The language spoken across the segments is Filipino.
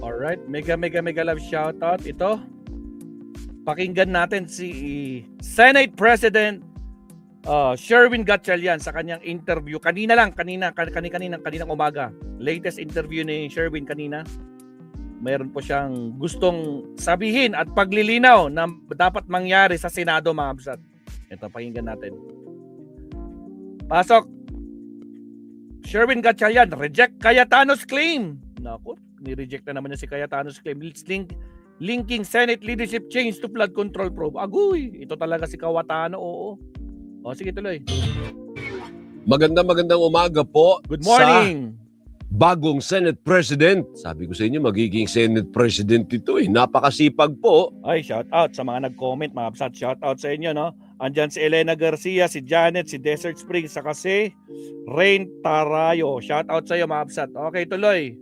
Alright, mega mega mega love shoutout. Ito, pakinggan natin si Senate President Sherwin Gatchalian sa kanyang interview kaninang umaga. Latest interview ni Sherwin kanina. Mayroon po siyang gustong sabihin at paglilinaw na dapat mangyari sa Senado, mga absat. Ito, pakinggan natin. Pasok. Sherwin Gatchalian, reject Cayetano's claim. Naku, ni-reject na naman niya si Cayetano's claim. Linking Senate leadership change to flood control probe. Agoy, ito talaga si Cayetano, oo. O, sige tuloy. Magandang umaga po. Good morning. Bagong Senate President. Sabi ko sa inyo, magiging Senate President ito eh. Napakasipag po. Ay, shout out sa mga nag-comment, mga absat. Shout out sa inyo, no? Andyan si Elena Garcia, si Janet, si Desert Springs, saka si Rain Tarayo. Shout out sa iyo, mga absat. Okay, tuloy.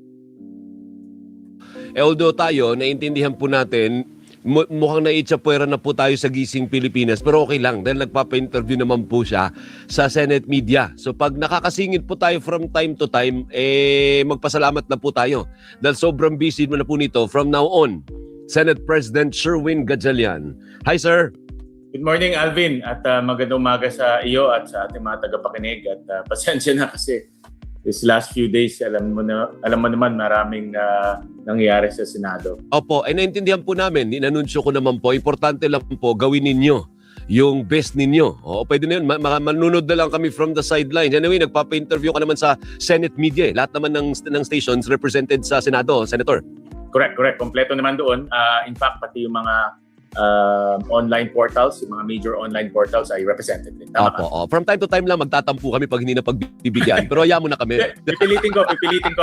Although tayo, naintindihan po natin, mukhang naitsapwera na po tayo sa Gising Pilipinas, pero okay lang dahil nagpapa-interview naman po siya sa Senate media. So pag nakakasingit po tayo from time to time, magpasalamat na po tayo dahil sobrang busy mo na po nito. From now on, Senate President Sherwin Gatchalian. Hi sir! Good morning, Alvin, at magandang umaga sa iyo at sa ating mga tagapakinig. At pasensya na kasi this last few days, alam mo naman maraming nangyayari sa Senado. Opo, ay naintindihan po namin, inanunsyo ko naman po, importante lang po gawin ninyo yung best ninyo. O, pwede na yun, manunod na lang kami from the sidelines. Anyway, nagpapa-interview ka naman sa Senate media. Lahat naman ng stations represented sa Senado, Senator. Correct. Kompleto naman doon. In fact, pati yung mga online portals, yung mga major online portals ay represented din. Tama Opo, from time to time lang magtatampo kami pag hindi na pagbibigyan. Pero hayaan mo na kami. Pipilitin ko,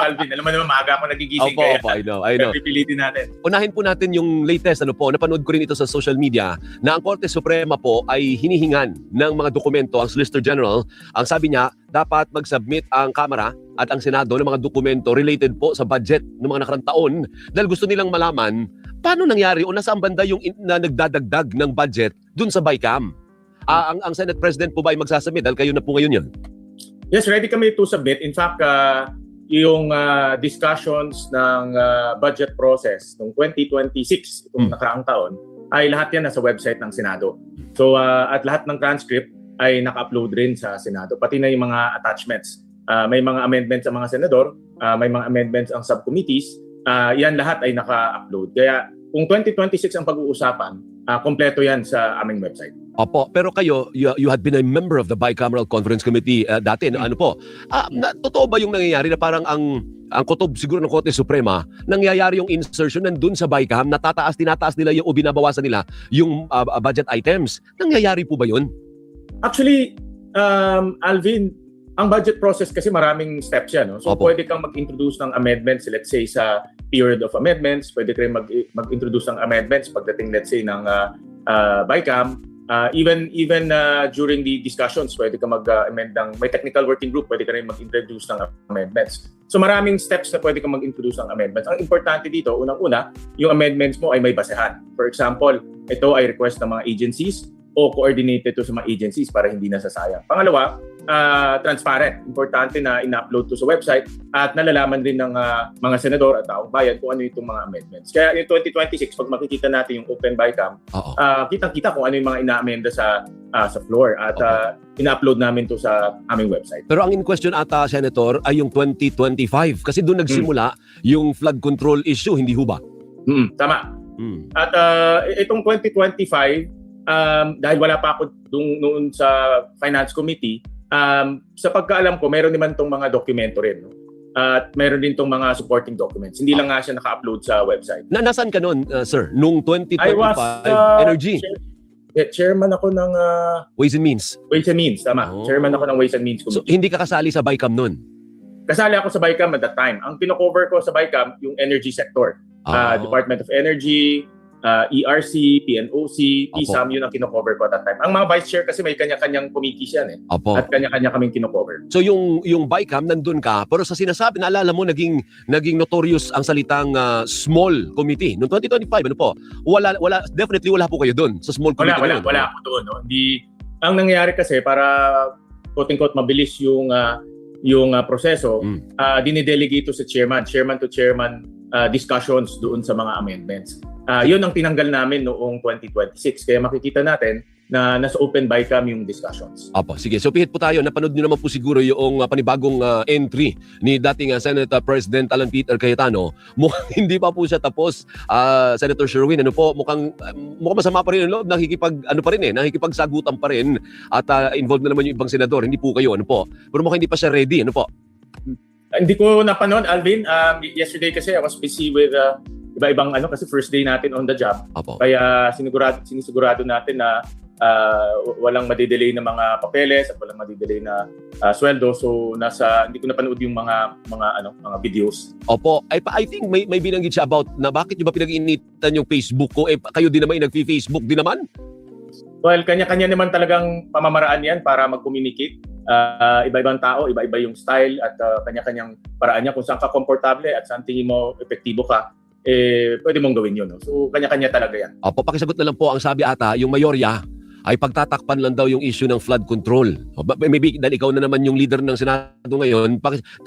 Alvin. Alam mo naman, maaga ako nagigising. Opo, I know. Pipilitin natin. Unahin po natin yung latest, napanood ko rin ito sa social media, na ang Korte Suprema po ay hinihingan ng mga dokumento, ang Solicitor General. Ang sabi niya, dapat mag-submit ang Kamara at ang Senado ng mga dokumento related po sa budget ng mga nakarang taon dahil gusto nilang malaman paano nangyari o nasaan banda yung na nagdadagdag ng budget dun sa BICAM. Ang Senate President po ba ay magsasubmit dahil kayo na po ngayon yun? Yes, ready kami to submit. In fact, yung discussions ng budget process ng 2026, itong nakaraang taon, ay lahat yan nasa website ng Senado. So, at lahat ng transcript ay naka-upload rin sa Senado. Pati na yung mga attachments. May mga amendments ang mga senador, may mga amendments ang subcommittees, yan lahat ay naka-upload. Kaya kung 2026 ang pag-uusapan, kompleto yan sa aming website. Opo, pero kayo, you had been a member of the Bicameral Conference Committee dati. Ano po? Totoo ba yung nangyayari na parang ang kutob siguro ng Korte Suprema, nangyayari yung insertion nandun sa BICAM, tinataas nila yung o binabawasan nila yung budget items. Nangyayari po ba yun? Actually, Alvin, ang budget process kasi maraming steps yan. No? So Opo. pwede kang mag-introduce ng amendments, let's say sa period of amendments, pwede ka rin mag-introduce ng amendments pagdating, let's say, ng BICAM. Even during the discussions, pwede ka mag-amend may technical working group, pwede ka rin mag-introduce ng amendments. So maraming steps na pwede ka mag-introduce ng amendments. Ang importante dito, unang-una, yung amendments mo ay may basehan. For example, ito ay request ng mga agencies o coordinated to sa mga agencies para hindi nasasayang. Pangalawa, transparent. Importante na ina-upload to sa website at nalalaman din ng mga senador at taong bayan kung ano itong mga amendments. Kaya in 2026, pag makikita natin yung Open BICAM, kitang-kita kung ano yung mga ina-amenda sa floor at ina-upload namin to sa aming website. Pero ang in question ata, Senator, ay yung 2025 kasi doon nagsimula yung flood control issue, hindi ho ba? Tama. At itong 2025, dahil wala pa ako noon sa Finance Committee, sa pagkaalam ko, meron naman itong mga dokumento rin. No? At meron din itong mga supporting documents. Hindi lang nga siya naka-upload sa website. Nasaan ka noon, sir? Nung 2025 I was, Energy? Chairman ako ng Ways and Means? Ways and Means, tama. Chairman ako ng Ways and Means So, Committee. hindi ka kasali sa BICAM noon? Kasali ako sa BICAM at that time. Ang kino-cover ko sa BICAM, yung energy sector. Department of Energy, ERC, PNOC, PSAM, yun ang kino-cover ko at that time. Ang mga vice chair kasi may kanya-kanyang committees yan eh. Opo. At kanya-kanya kaming kino-cover. So yung BICAM nandun ka, pero sa sinasabi, naalala mo naging notorious ang salitang small committee. Noong 2025, ano po? Definitely wala po kayo doon sa small committee. Wala ako doon. No? Ang nangyayari kasi para quote-unquote mabilis yung proseso, dinidelegate ito sa chairman to chairman discussions doon sa mga amendments. Yun ang tinanggal namin noong 2026. Kaya makikita natin na nasa open bycam yung discussions. Apo, sige. So pihit po tayo. Napanood nyo naman po siguro yung panibagong entry ni dating Senate President Alan Peter Cayetano. Mukhang hindi pa po siya tapos. Senator Sherwin, ano po, mukhang masama pa rin ang loob. Nakikipagsagutan pa rin. At involved na naman yung ibang senador. Hindi po kayo, ano po. Pero mukhang hindi pa siya ready, ano po. Hindi ko napanood, Alvin. Yesterday kasi I was busy with iba-ibang kasi first day natin on the job. Apo. Kaya sinisigurado natin na walang madidelay na mga papeles at walang madidelay na sweldo. So hindi ko napanood yung mga videos. Opo. I think may binanggit siya about na bakit niyo ba pinag-iinitan yung Facebook ko? Kayo din naman nag-Facebook din naman? Well, kanya-kanya naman talagang pamamaraan yan para mag-communicate. Iba-ibang tao, iba-iba yung style at kanya-kanyang paraan niya. Kung saan ka komportable at saan tingin mo epektibo ka, pwede mong gawin yun. No? So, kanya-kanya talaga yan. Opo, pakisagot na lang po ang sabi ata, yung mayorya ay pagtatakpan lang daw yung issue ng flood control. Maybe dahil ikaw na naman yung leader ng Senado ngayon,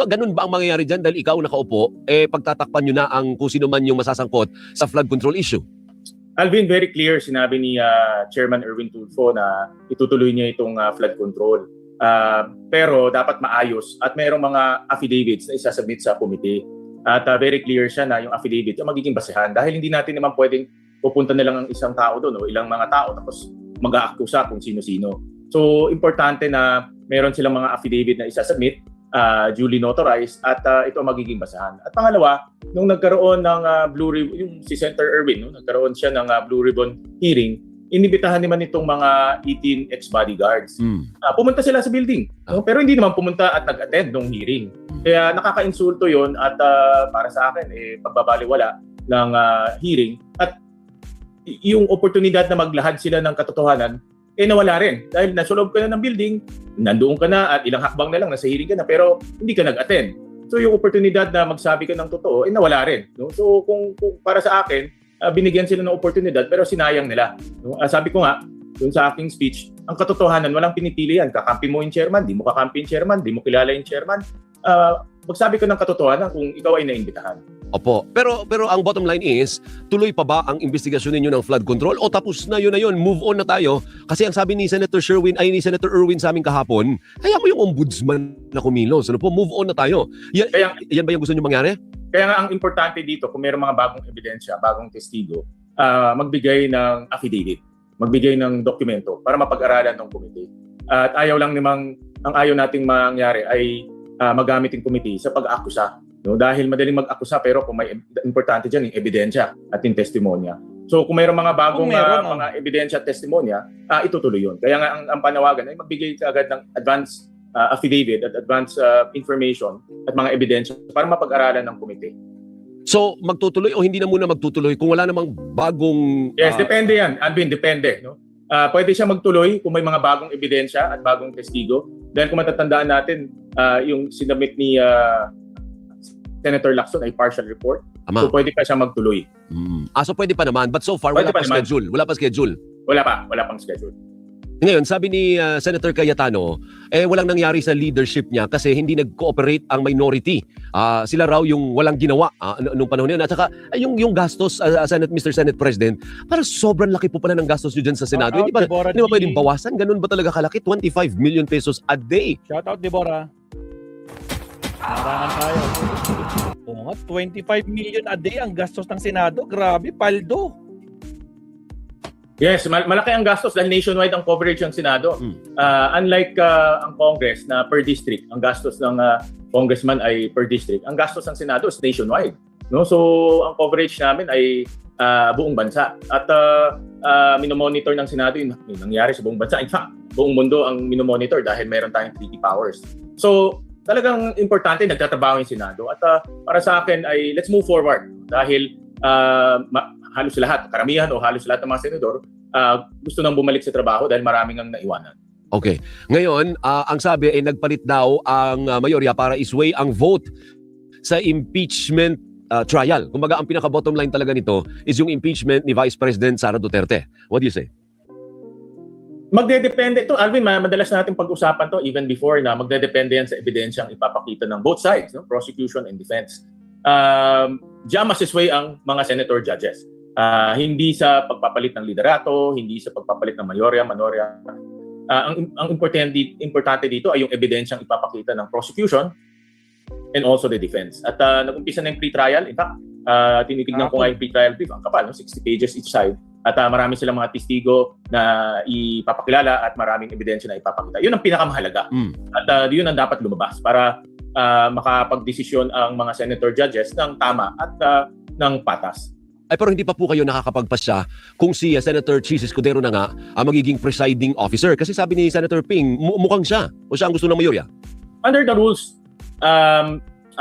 ganun ba ang mangyayari dyan dahil ikaw nakaupo, pagtatakpan nyo na ang kung sino man yung masasangkot sa flood control issue? Alvin, very clear, sinabi ni Chairman Erwin Tulfo na itutuloy niya itong flood control. Pero dapat maayos at mayroong mga affidavits na isasubmit sa committee. At very clear siya na yung affidavit yung magiging basehan dahil hindi natin naman pwedeng pupunta na lang ang isang tao doon o ilang mga tao tapos mag-aakusa kung sino-sino. So, importante na meron silang mga affidavit na isasubmit, duly notarized at ito ang magiging basehan. At pangalawa, nung nagkaroon ng Blue Ribbon, yung si Senator Erwin, nagkaroon siya ng Blue Ribbon hearing, inibitahan naman itong mga 18 ex-bodyguards. Pumunta sila sa building, pero hindi naman pumunta at nag-attend ng hearing. Kaya nakaka-insulto yon at para sa akin, pagbabaliwala ng hearing at yung oportunidad na maglahad sila ng katotohanan, nawala rin. Dahil nasa loob ka na ng building, nandoon ka na at ilang hakbang na lang, nasa hearing ka na, pero hindi ka nag-attend. So yung oportunidad na magsabi ka ng totoo, nawala rin. No? So kung para sa akin, binigyan sila ng oportunidad pero sinayang nila. No? Sabi ko nga, dun sa aking speech, ang katotohanan, walang pinipili yan. Kakampi mo yung chairman, di mo kakampi yung chairman, di mo kilala yung chairman. Magsabi ko ng katotohanan kung ikaw ay naimbitahan. Opo. Pero ang bottom line is, tuloy pa ba ang investigasyon ninyo ng flood control o tapos na yun, move on na tayo? Kasi ang sabi ni Senator Erwin sa amin kahapon, kaya mo yung ombudsman na kumilos. Ano po, move on na tayo. Yan ba yung gusto nyo mangyari? Kaya nga ang importante dito, kung mayroong mga bagong ebidensya, bagong testigo, magbigay ng affidavit, magbigay ng dokumento para mapag-aralan ng committee. At ang ayaw nating mangyari ay magamit yung committee sa pag-akusa. No? Dahil madaling mag-akusa pero kung may importante dyan yung ebidensya at yung testimonya. So kung mayroong mga bagong mga ebidensya at testimonya, itutuloy yun. Kaya nga ang panawagan ay magbigay agad ng advance affidavit at advance information at mga ebidensya para mapag-aralan ng komite. So magtutuloy o hindi na muna magtutuloy kung wala namang bagong... Yes, depende yan. Alvin, depende. No? Pwede siya magtuloy kung may mga bagong ebidensya at bagong testigo. Dahil kung matatandaan natin, yung sinabit ni Senator Lacson ay partial report. Ama. So pwede pa siya magtuloy. So pwede pa naman. But so far, wala pa schedule. Wala pang schedule. Ngayon, sabi ni Senator Cayetano, walang nangyari sa leadership niya kasi hindi nag-cooperate ang minority. Sila raw yung walang ginawa nung panahon yun. At saka, yung gastos, Mr. Senate President, para sobrang laki po pala ng gastos nyo dyan sa Senado. Hindi ba pwedeng bawasan? Ganun ba talaga kalaki? 25 million pesos a day. Shout out, Deborah. Marangan tayo. Oo nga, 25 million a day ang gastos ng Senado. Grabe, paldo. Yes, malaki ang gastos dahil nationwide ang coverage ng Senado. Unlike ang Congress na per district, ang gastos ng congressman ay per district. Ang gastos ng Senado is nationwide. No? So, ang coverage namin ay buong bansa. At minomonitor ng Senado yung nangyari sa buong bansa. In fact, buong mundo ang minomonitor dahil meron tayong treaty powers. So, talagang importante, nagtatrabaho yung Senado. At para sa akin ay let's move forward dahil halos lahat, karamihan o halos lahat ng mga senador gusto nang bumalik sa trabaho dahil maraming ang naiwanan. Okay. Ngayon, ang sabi ay nagpalit daw ang mayorya para isway ang vote sa impeachment trial. Kumbaga, ang pinaka-bottom line talaga nito is yung impeachment ni Vice President Sara Duterte. What do you say? Magdedepende ito, Alvin, madalas natin pag-usapan to even before na magdedepende yan sa ebidensyang ipapakita ng both sides, no? Prosecution and defense. Diyan masisway ang mga senator judges. Hindi sa pagpapalit ng liderato, hindi sa pagpapalit ng mayorya, minorya. Ang importante dito ay yung ebidensyang ipapakita ng prosecution and also the defense. At nag-umpisa na yung pre-trial. In fact, tinitignan ko nga yung pre-trial brief. Ang kapal, no? 60 pages each side. At marami silang mga testigo na ipapakilala at maraming ebidensya na ipapakita. Yun ang pinakamahalaga. At yun ang dapat lumabas para makapagdesisyon ang mga senator judges ng tama at ng patas. Ay pero hindi pa po kayo nakakapagpasya kung si Senator Chis Escudero na nga ang magiging presiding officer. Kasi sabi ni Senator Ping, mukhang siya o siya ang gusto ng mayorya. Under the rules,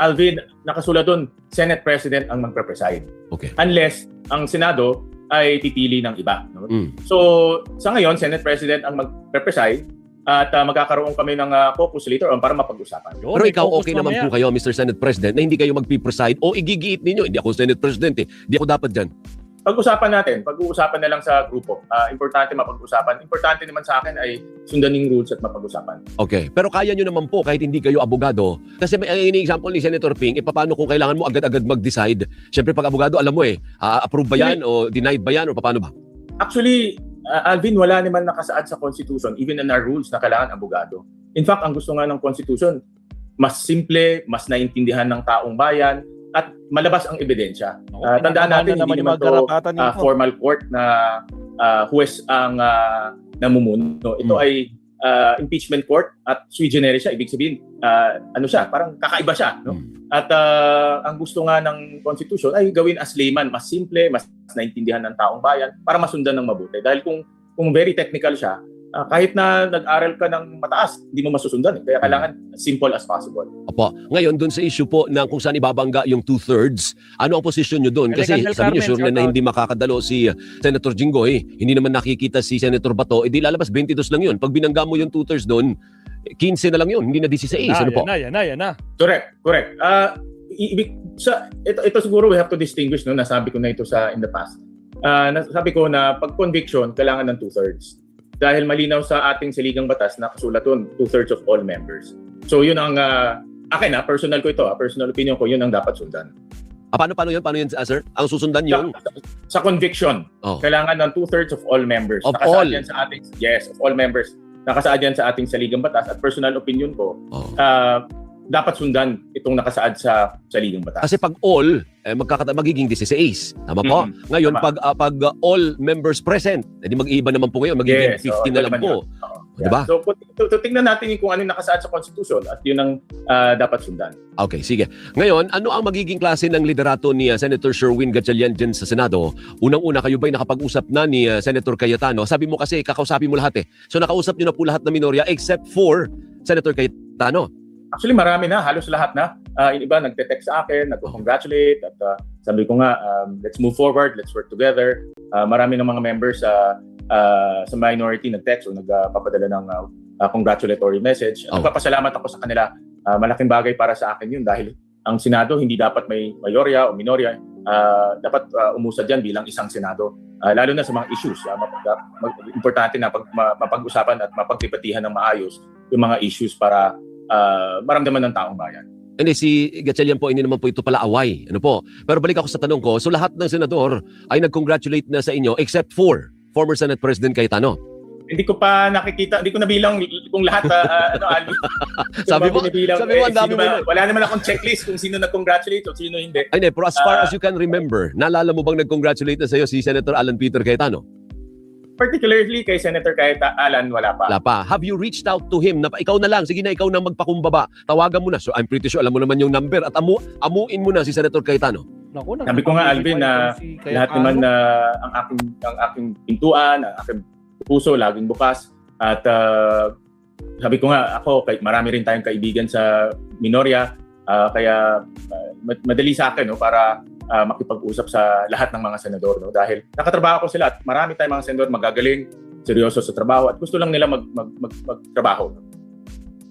Alvin, nakasulat doon, Senate President ang magpe-preside. Okay. Unless ang Senado ay pipili ng iba. No? So, sa ngayon, Senate President ang magpe-preside at magkakaroon kami ng caucus later on para mapag-usapan. Pero ikaw okay naman po kayo, Mr. Senate President, na hindi kayo magpipreside o igigiit ninyo? Hindi ako Senate President eh. Hindi ako dapat dyan. Pag-usapan natin. Pag-uusapan na lang sa grupo. Importante mapag-usapan. Importante naman sa akin ay sundan yung rules at mapag-usapan. Okay. Pero kaya nyo naman po kahit hindi kayo abogado. Kasi may ini-example ni Senator Ping, paano kung kailangan mo agad-agad mag-decide? Siyempre pag abogado, alam mo approve ba yan o denied ba yan o paano ba? Actually, Alvin, wala naman nakasaad sa Constitution, even in our rules, na kailangan abogado. In fact, ang gusto nga ng Constitution, mas simple, mas naintindihan ng taong bayan, at malabas ang ebidensya. Tandaan natin, hindi naman ito formal court na huwes ang namumuno. Ito ay impeachment court at sui generis siya. Ibig sabihin, parang kakaiba siya. No? At ang gusto nga ng Constitution ay gawin as layman, mas simple, mas naintindihan ng taong bayan para masundan ng mabuti. Dahil kung very technical siya, kahit na nag-aral ka ng mataas, hindi mo masusundan. Kaya kailangan simple as possible. Opo. Ngayon, dun sa issue po ng kung saan ibabangga yung 2/3, ano ang posisyon nyo dun? Kasi sabi nyo, sure na hindi makakadalo si Senator Jinggoy. Hindi naman nakikita si Senator Bato. Di lalabas 22 lang yun. Pag binangga mo yung 2/3 dun, 15 na lang yun. Hindi na 16. Ano po? Yan na. Correct. Ito siguro we have to distinguish. No? Nasabi ko na ito in the past. Nasabi ko na pag conviction, kailangan ng 2/3. Dahil malinaw sa ating saligang batas na kasulat doon, 2/3 of all members. So yun ang akin personal ko ito, personal opinion ko, yun ang dapat sundan. Paano yun? Paano yun, sir? Ang susundan yung sa conviction, kailangan ng 2/3 of all members. Of Nakasaad all? Yan sa ating, yes, of all members. Nakasaad yan sa ating saligang batas at personal opinion ko, dapat sundan itong nakasaad sa saligang batas. Kasi pag all, magiging 16. Tama po? Ngayon, Tama. pag all members present, edi mag-iiba naman po ngayon, magiging 15 na lang po. Diba? So, tingnan natin kung ano yung nakasaad sa Constitution at yun ang dapat sundan. Okay, sige. Ngayon, ano ang magiging klase ng liderato ni Senator Sherwin Gatchalian dyan sa Senado? Unang-una, kayo ba'y nakapag-usap na ni Senator Cayetano? Sabi mo kasi, kakausapin mo lahat eh. So, nakausap nyo na po lahat na minorya except for Senator Cayetano. Actually, marami na. Halos lahat na. Yung iba, nagte-text sa akin, nagko-congratulate. At sabi ko nga, let's move forward, let's work together. Marami ng mga members sa minority nag-text o nagpapadala ng congratulatory message. Nagpapasalamat ako sa kanila. Malaking bagay para sa akin yun dahil ang Senado hindi dapat may mayorya o minorya. Dapat umusad yan bilang isang Senado. Lalo na sa mga issues. Importante na mapag-usapan at mapagdebatihan ng maayos yung mga issues para maramdaman ng taong bayan. Hindi, si Gatchalian po, hindi naman po ito pala away. Ano po? Pero balik ako sa tanong ko, so lahat ng senador ay nag-congratulate na sa inyo except for former Senate President Cayetano. Hindi ko pa nakikita, hindi ko nabilang kung lahat, Sabi mo, ang dami mo. Wala naman akong checklist kung sino nag-congratulate o sino hindi. Ay, pero as far as you can remember, naalala mo bang nag-congratulate na sa iyo si Senator Alan Peter Cayetano? Particularly kay Senator Alan, wala pa. Wala pa. Have you reached out to him na ikaw na lang, sige na ikaw na magpakumbaba, tawagan mo na. So I'm pretty sure alam mo naman yung number at amuin mo na si Senator Cayetano. Sabi ko nga, Alvin, na lahat naman na ang aking pintuan, ang aking puso laging bukas. At sabi ko nga, marami rin tayong kaibigan sa minorya, kaya madali sa akin para makipag-usap sa lahat ng mga senador, no? Dahil nakatrabaho ko sila at marami tayong mga senador magagaling, seryoso sa trabaho at gusto lang nila magtrabaho.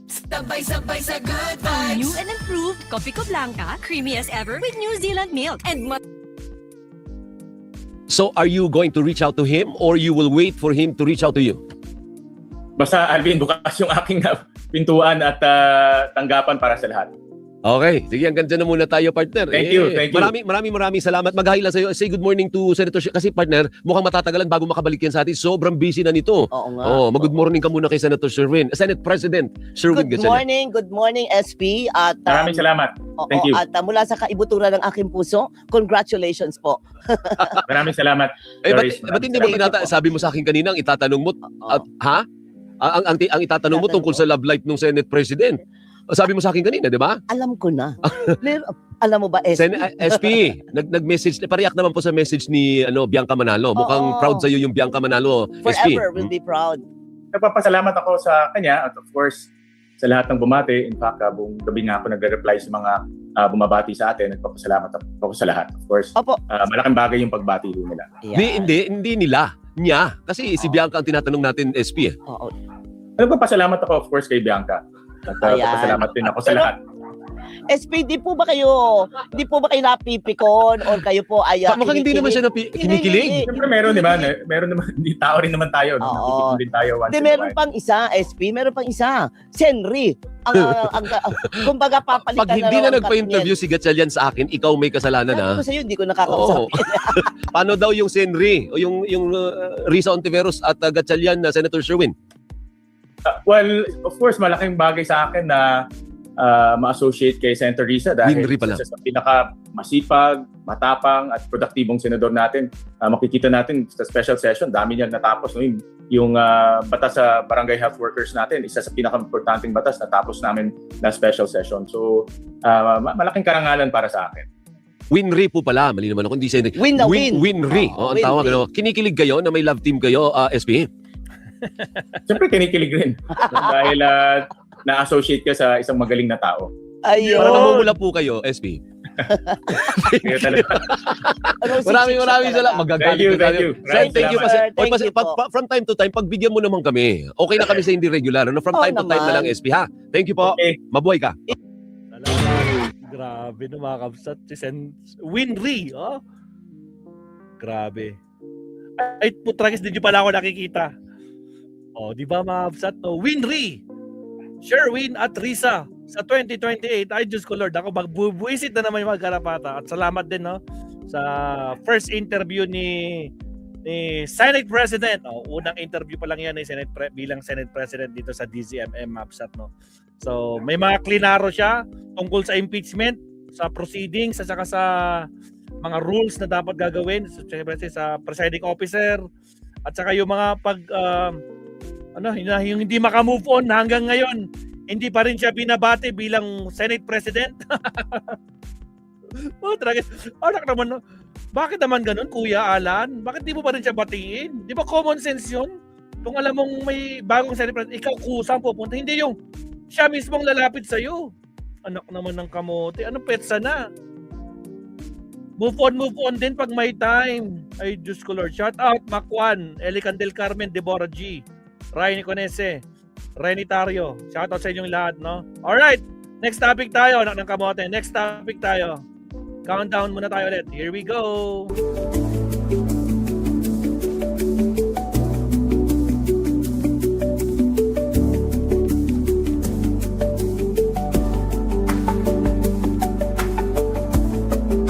Sabay-sabay sa good vibes. New and improved Coffee Co Blanca, creamy as ever with New Zealand milk and So are you going to reach out to him or you will wait for him to reach out to you? basta Alvin, bukas yung aking pintuan at tanggapan para sa lahat. Okay, sige, hanggang dyan na muna tayo, partner. Thank you, thank you. Maraming salamat. Mag-hi lang sa'yo. Say good morning to Senator Kasi partner, mukhang matatagalan bago makabalik yan sa atin. Sobrang busy na nito. Oo nga. Mag-good morning ka muna kay Senator Sherwin. Senate President Sherwin Good Gatchalian. morning SP. At, Maraming salamat. Thank you. At mula sa kaibuturan ng aking puso, congratulations po. Maraming salamat. Doris. Ba't hindi mo sabi mo sa akin kanina, ang itatanong mo, ha? Ang itatanong mo tungkol sa love life ng Senate President. Sabi mo sa akin kanina, di ba? Alam ko na. Alam mo ba, SP? SP, nag-message, pareak naman po sa message ni Bianca Manalo. Mukhang Oo. proud sa iyo yung Bianca Manalo, SP. Forever will be proud. Nagpapasalamat ako sa kanya at of course sa lahat ng bumati. In fact, buong gabi nga ako nagre-reply sa mga bumabati sa atin. Nagpapasalamat ako sa lahat. Of course, Opo. malaking bagay yung pagbati nila. Yan. Hindi nila. Niya. Kasi si Bianca ang tinatanong natin, SP. Oo. Nagpapasalamat ako of course kay Bianca. At Ayan. nagpapasalamat din ako sa Pero- lahat. SP, di po ba kayo napipikon or kayo po ay Mukhang hindi naman siya kinikilig. Siyempre meron naman, hindi tao rin naman tayo. Oo. Nakikita din tayo once Hindi, in a meron while. pang isa, SP, meron pang isa. Senri. Kumbaga papalitan Pag hindi raw na ang nagpa-interview si Gatchalian sa akin, ikaw may kasalanan, Sabi ha? ko sa'yo, hindi ko nakakausap. Oo. Paano daw yung Senri o yung Risa Ontiveros at Gatchalian na Senator Sherwin? Well, of course, malaking bagay sa akin na ma-associate kay Senator Risa dahil Winry pala. isa sa pinaka-masipag, matapang at produktibong senador natin. Makikita natin sa special session, dami niyang natapos. No? Yung batas sa barangay health workers natin, isa sa pinaka-importanting batas natapos namin na special session. So, malaking karangalan para sa akin. Winry po pala, mali naman ako, hindi Senri. Win na win. Winry. Oo, Ang tawag, Winry. kinikilig kayo na may love team kayo, SP? Siyempre, kinikilig rin. Dahil na-associate ka sa isang magaling na tao. Ayun. Para namumula po kayo, SP. Kaya talaga. Maraming salamat. Thank you, thank you. Thank you. Sir, thank you po. From time to time, pagbigyan mo naman kami. Okay na kami sa hindi regular. From Oo time to time na lang, naman. SP, ha? Thank you po. Okay. Mabuhay ka. Salamat. Grabe na mga kabsat. Si Winry. Oh. Grabe. Ay, putragis, hindi pala ako nakikita. Oh, di ba mga kabsat? No? Winry. Sherwin at Risa sa 2028. Ay, Diyos ko Lord. Ako magbubuisit na naman yung mga karapata. At salamat din, no? Sa first interview ni Senate President. Oh, unang interview pa lang yan ni bilang Senate President dito sa DZMM Mapsat, no? So, may mga klinaro siya tungkol sa impeachment, sa proceedings, at saka sa mga rules na dapat gagawin sa presiding officer, at saka yung mga yung hindi maka-move on hanggang ngayon. Hindi pa rin siya binabati bilang Senate President. Oh, talaga. Anak naman, no? Bakit naman ganun, Kuya Alan? Bakit di mo pa rin siya batiin? Di ba common sense yun? Kung alam mong may bagong Senate President, ikaw kusang pupunta. Hindi yung siya mismong lalapit sa'yo. Anak naman ng kamote. Anong petsa na? Move on din pag may time. Ay, Diyos ko Lord. Shout out, Makwan, Elican del Carmen, Deborah G, Rainy Conese, Renny Tario. Shout out sa inyong lahat, no? Alright, next topic tayo, anak ng kamote. Next topic tayo. Countdown muna tayo ulit. Here we go.